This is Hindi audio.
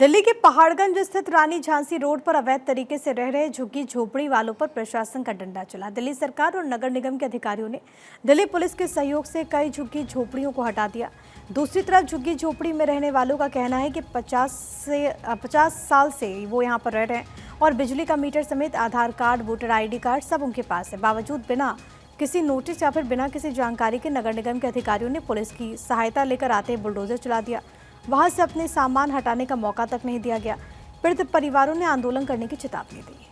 दिल्ली के पहाड़गंज स्थित रानी झांसी रोड पर अवैध तरीके से रह रहे झुग्गी झोपड़ी वालों पर प्रशासन का डंडा चला। दिल्ली सरकार और नगर निगम के अधिकारियों ने दिल्ली पुलिस के सहयोग से कई झुग्गी झोपड़ियों को हटा दिया। दूसरी तरफ झुग्गी झोपड़ी में रहने वालों का कहना है कि 50 साल से वो यहाँ पर रह रहे हैं और बिजली का मीटर समेत आधार कार्ड, वोटर ID कार्ड सब उनके पास है। बावजूद बिना किसी नोटिस या फिर बिना किसी जानकारी के नगर निगम के अधिकारियों ने पुलिस की सहायता लेकर आते बुलडोजर चला दिया। वहां से अपने सामान हटाने का मौका तक नहीं दिया गया। पीड़ित परिवारों ने आंदोलन करने की चेतावनी दी।